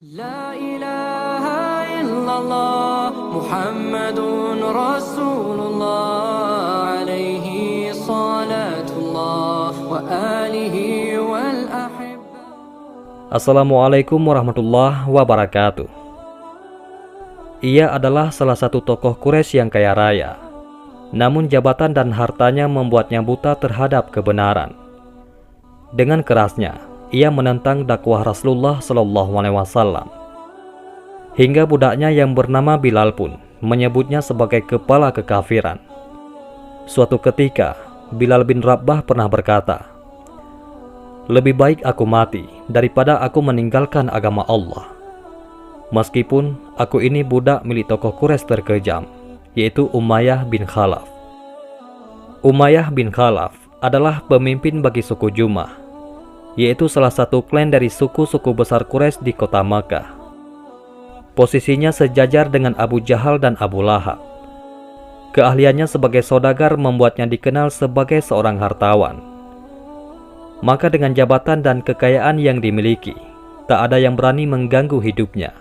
لا إله إلا الله محمد رسول الله عليه صلاة الله وآله والأحبة. Assalamualaikum warahmatullahi wabarakatuh. Ia adalah salah satu tokoh Quraisy yang kaya raya. Namun jabatan dan hartanya membuatnya buta terhadap kebenaran. Dengan kerasnya, ia menentang dakwah Rasulullah SAW. Hingga budaknya yang bernama Bilal pun menyebutnya sebagai kepala kekafiran. Suatu ketika, Bilal bin Rabah pernah berkata, "Lebih baik aku mati daripada aku meninggalkan agama Allah." Meskipun aku ini budak milik tokoh Quraisy terkejam, yaitu Umayyah bin Khalaf. Umayyah bin Khalaf adalah pemimpin bagi suku Jumah, yaitu salah satu klan dari suku-suku besar Quraisy di kota Makkah. Posisinya sejajar dengan Abu Jahal dan Abu Lahab. Keahliannya sebagai saudagar membuatnya dikenal sebagai seorang hartawan. Maka dengan jabatan dan kekayaan yang dimiliki, tak ada yang berani mengganggu hidupnya.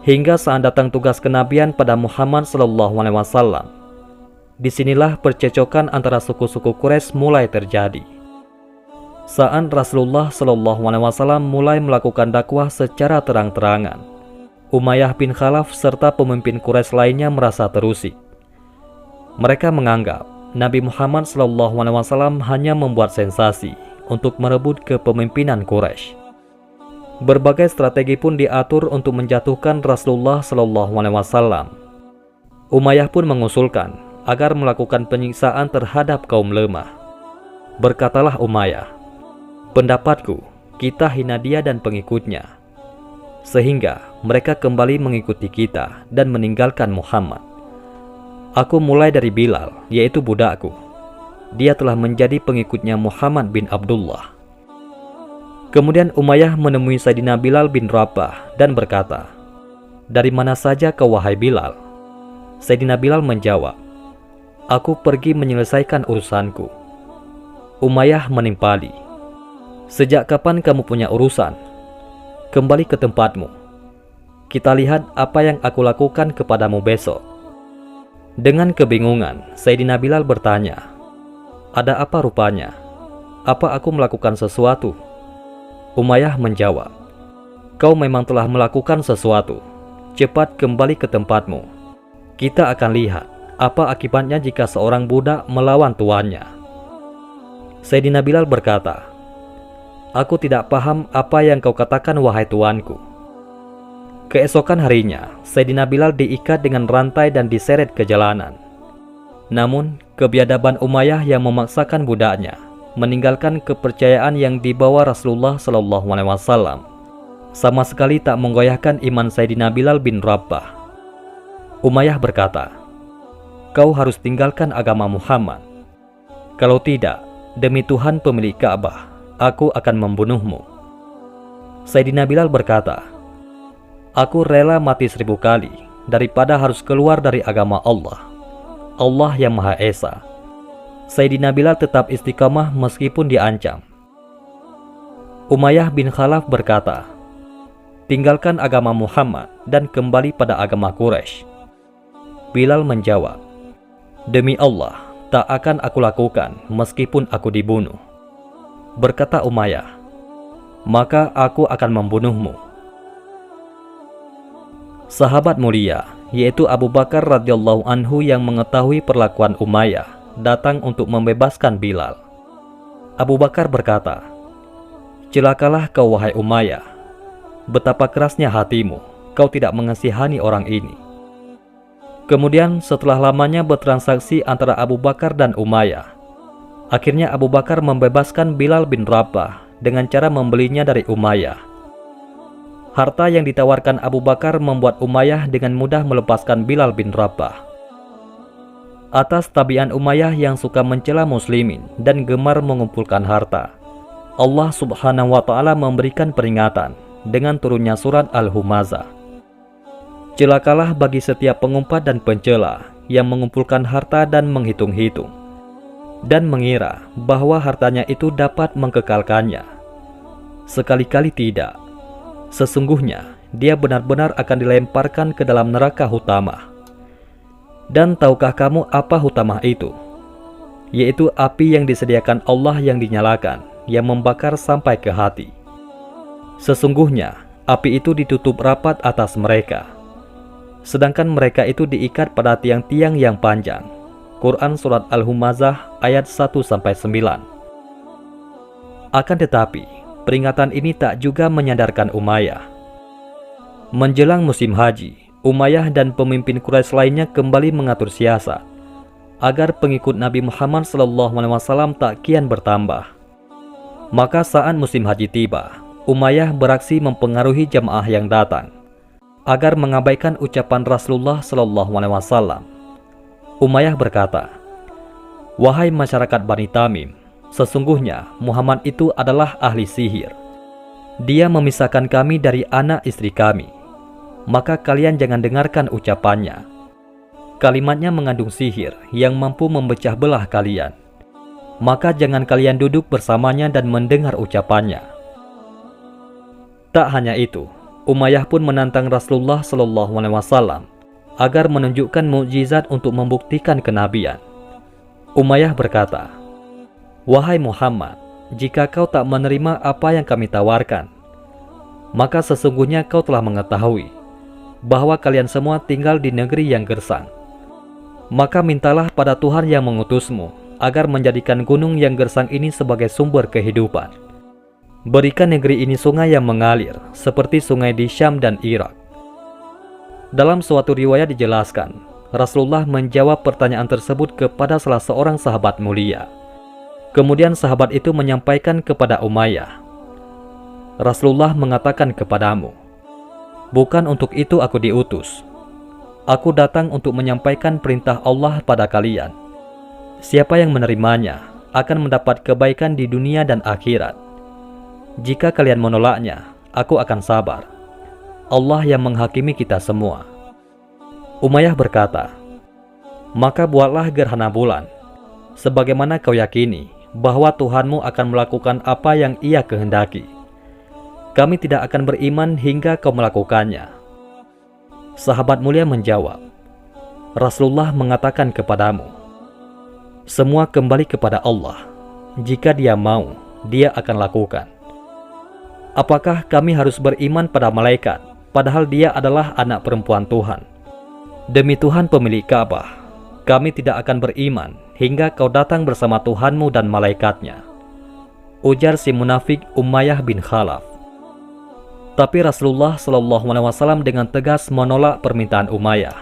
Hingga saat datang tugas kenabian pada Muhammad SAW, disinilah percecokan antara suku-suku Quraisy mulai terjadi. Saat Rasulullah SAW mulai melakukan dakwah secara terang-terangan, Umayyah bin Khalaf serta pemimpin Quraisy lainnya merasa terusik. Mereka menganggap Nabi Muhammad SAW hanya membuat sensasi untuk merebut kepemimpinan Quraisy. Berbagai strategi pun diatur untuk menjatuhkan Rasulullah SAW. Umayyah pun mengusulkan agar melakukan penyiksaan terhadap kaum lemah. Berkatalah Umayyah, "Pendapatku, kita hina dia dan pengikutnya, sehingga mereka kembali mengikuti kita dan meninggalkan Muhammad. Aku mulai dari Bilal, yaitu budakku. Dia telah menjadi pengikutnya Muhammad bin Abdullah." Kemudian Umayyah menemui Sayyidina Bilal bin Rabah dan berkata, "Dari mana saja kau wahai Bilal?" Sayyidina Bilal menjawab, "Aku pergi menyelesaikan urusanku." Umayyah menimpali, "Sejak kapan kamu punya urusan? Kembali ke tempatmu. Kita lihat apa yang aku lakukan kepadamu besok." Dengan kebingungan, Sayyidina Bilal bertanya, "Ada apa rupanya? Apa aku melakukan sesuatu?" Umayyah menjawab, "Kau memang telah melakukan sesuatu. Cepat kembali ke tempatmu. Kita akan lihat apa akibatnya jika seorang budak melawan tuannya." Sayyidina Bilal berkata, "Aku tidak paham apa yang kau katakan wahai tuanku." Keesokan harinya, Sayyidina Bilal diikat dengan rantai dan diseret ke jalanan. Namun, kebiadaban Umayyah yang memaksakan budaknya meninggalkan kepercayaan yang dibawa Rasulullah SAW sama sekali tak menggoyahkan iman Sayyidina Bilal bin Rabah. Umayyah berkata, "Kau harus tinggalkan agama Muhammad. Kalau tidak, demi Tuhan pemilik Ka'bah, aku akan membunuhmu." Sayyidina Bilal berkata, "Aku rela mati 1000 kali daripada harus keluar dari agama Allah. Allah yang Maha Esa." Sayyidina Bilal tetap istiqamah meskipun diancam. Umayyah bin Khalaf berkata, "Tinggalkan agama Muhammad dan kembali pada agama Quraisy." Bilal menjawab, "Demi Allah, tak akan aku lakukan meskipun aku dibunuh." Berkata Umayyah, "Maka aku akan membunuhmu." Sahabat mulia, yaitu Abu Bakar radhiyallahu anhu yang mengetahui perlakuan Umayyah, datang untuk membebaskan Bilal. Abu Bakar berkata, "Celakalah kau wahai Umayyah. Betapa kerasnya hatimu, kau tidak mengasihani orang ini." Kemudian setelah lamanya bertransaksi antara Abu Bakar dan Umayyah, akhirnya Abu Bakar membebaskan Bilal bin Rabah dengan cara membelinya dari Umayyah. Harta yang ditawarkan Abu Bakar membuat Umayyah dengan mudah melepaskan Bilal bin Rabah. Atas tabiat Umayyah yang suka mencela muslimin dan gemar mengumpulkan harta, Allah Subhanahu wa Ta'ala memberikan peringatan dengan turunnya surat Al-Humazah. Celakalah bagi setiap pengumpat dan pencela yang mengumpulkan harta dan menghitung-hitung dan mengira bahwa hartanya itu dapat mengkekalkannya. Sekali-kali tidak. Sesungguhnya dia benar-benar akan dilemparkan ke dalam neraka Hutamah. Dan tahukah kamu apa Hutamah itu? Yaitu api yang disediakan Allah yang dinyalakan, yang membakar sampai ke hati. Sesungguhnya api itu ditutup rapat atas mereka, sedangkan mereka itu diikat pada tiang-tiang yang panjang. Quran Surat Al-Humazah ayat 1-9. Akan tetapi, peringatan ini tak juga menyadarkan Umayyah. Menjelang musim haji, Umayyah dan pemimpin Quraisy lainnya kembali mengatur siasat agar pengikut Nabi Muhammad SAW tak kian bertambah. Maka saat musim haji tiba, Umayyah beraksi mempengaruhi jamaah yang datang agar mengabaikan ucapan Rasulullah SAW. Umayyah berkata, "Wahai masyarakat Bani Tamim, sesungguhnya Muhammad itu adalah ahli sihir. Dia memisahkan kami dari anak istri kami. Maka kalian jangan dengarkan ucapannya. Kalimatnya mengandung sihir yang mampu memecah belah kalian. Maka jangan kalian duduk bersamanya dan mendengar ucapannya." Tak hanya itu, Umayyah pun menantang Rasulullah SAW agar menunjukkan mukjizat untuk membuktikan kenabian. Umayyah berkata, "Wahai Muhammad, jika kau tak menerima apa yang kami tawarkan, maka sesungguhnya kau telah mengetahui bahwa kalian semua tinggal di negeri yang gersang. Maka mintalah pada Tuhan yang mengutusmu agar menjadikan gunung yang gersang ini sebagai sumber kehidupan. Berikan negeri ini sungai yang mengalir seperti sungai di Syam dan Irak." Dalam suatu riwayat dijelaskan, Rasulullah menjawab pertanyaan tersebut kepada salah seorang sahabat mulia. Kemudian sahabat itu menyampaikan kepada Umayyah, "Rasulullah mengatakan kepadamu, bukan untuk itu aku diutus. Aku datang untuk menyampaikan perintah Allah pada kalian. Siapa yang menerimanya akan mendapat kebaikan di dunia dan akhirat. Jika kalian menolaknya, aku akan sabar. Allah yang menghakimi kita semua." Umayyah berkata, "Maka buatlah gerhana bulan, sebagaimana kau yakini bahwa Tuhanmu akan melakukan apa yang Ia kehendaki. Kami tidak akan beriman hingga kau melakukannya." Sahabat mulia menjawab, "Rasulullah mengatakan kepadamu, semua kembali kepada Allah. Jika Dia mau, Dia akan lakukan. Apakah kami harus beriman pada malaikat, padahal dia adalah anak perempuan Tuhan? Demi Tuhan pemilik Ka'bah, kami tidak akan beriman hingga kau datang bersama Tuhanmu dan malaikatnya," ujar si munafik Umayyah bin Khalaf. Tapi Rasulullah SAW dengan tegas menolak permintaan Umayyah.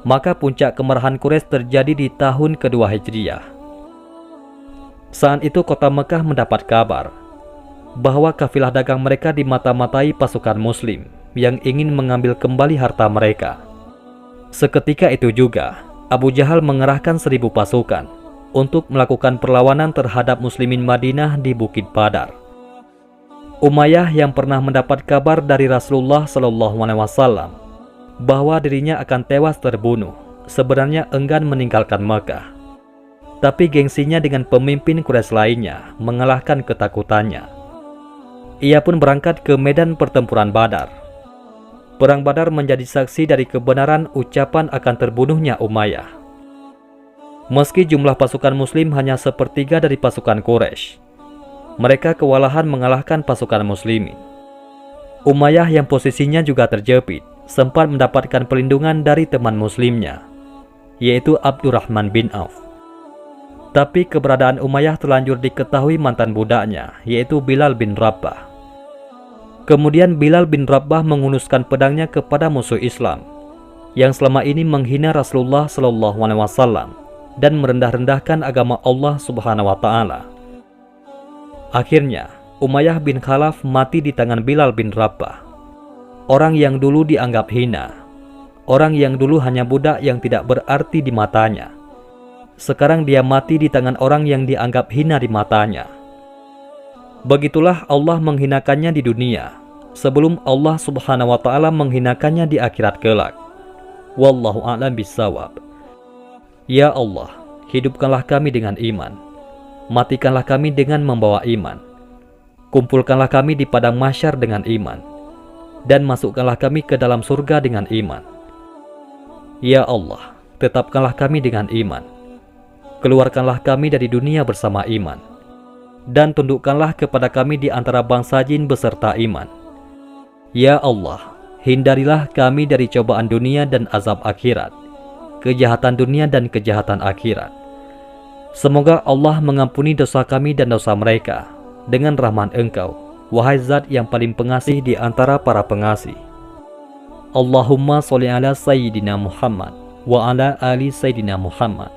Maka puncak kemarahan Quraisy terjadi di tahun kedua Hijriah. Saat itu kota Mekah mendapat kabar bahwa kafilah dagang mereka dimata-matai pasukan Muslim yang ingin mengambil kembali harta mereka. Seketika itu juga Abu Jahal mengerahkan 1000 pasukan untuk melakukan perlawanan terhadap Muslimin Madinah di Bukit Badar. Umayyah yang pernah mendapat kabar dari Rasulullah SAW bahwa dirinya akan tewas terbunuh, sebenarnya enggan meninggalkan Mekah. Tapi gengsinya dengan pemimpin Quraisy lainnya mengalahkan ketakutannya. Ia pun berangkat ke medan pertempuran Badar. Perang Badar menjadi saksi dari kebenaran ucapan akan terbunuhnya Umayyah. Meski jumlah pasukan Muslim hanya sepertiga dari pasukan Quraisy, mereka kewalahan mengalahkan pasukan Muslimin. Umayyah yang posisinya juga terjepit sempat mendapatkan perlindungan dari teman Muslimnya, yaitu Abdurrahman bin Auf. Tapi keberadaan Umayyah terlanjur diketahui mantan budaknya, yaitu Bilal bin Rabah. Kemudian Bilal bin Rabah menghunuskan pedangnya kepada musuh Islam yang selama ini menghina Rasulullah SAW dan merendah-rendahkan agama Allah Subhanahu wa Ta'ala. Akhirnya Umayyah bin Khalaf mati di tangan Bilal bin Rabah, orang yang dulu dianggap hina, orang yang dulu hanya budak yang tidak berarti di matanya. Sekarang dia mati di tangan orang yang dianggap hina di matanya. Begitulah Allah menghinakannya di dunia sebelum Allah Subhanahu wa Ta'ala menghinakannya di akhirat kelak. Wallahu a'lam bissawab. Ya Allah, hidupkanlah kami dengan iman, matikanlah kami dengan membawa iman, kumpulkanlah kami di padang mahsyar dengan iman, dan masukkanlah kami ke dalam surga dengan iman. Ya Allah, tetapkanlah kami dengan iman. Keluarkanlah kami dari dunia bersama iman, dan tundukkanlah kepada kami di antara bangsa jin beserta iman. Ya Allah, hindarilah kami dari cobaan dunia dan azab akhirat, kejahatan dunia dan kejahatan akhirat. Semoga Allah mengampuni dosa kami dan dosa mereka dengan rahmat Engkau, wahai Zat yang paling pengasih di antara para pengasih. Allahumma sholli ala Sayyidina Muhammad wa ala ali Sayyidina Muhammad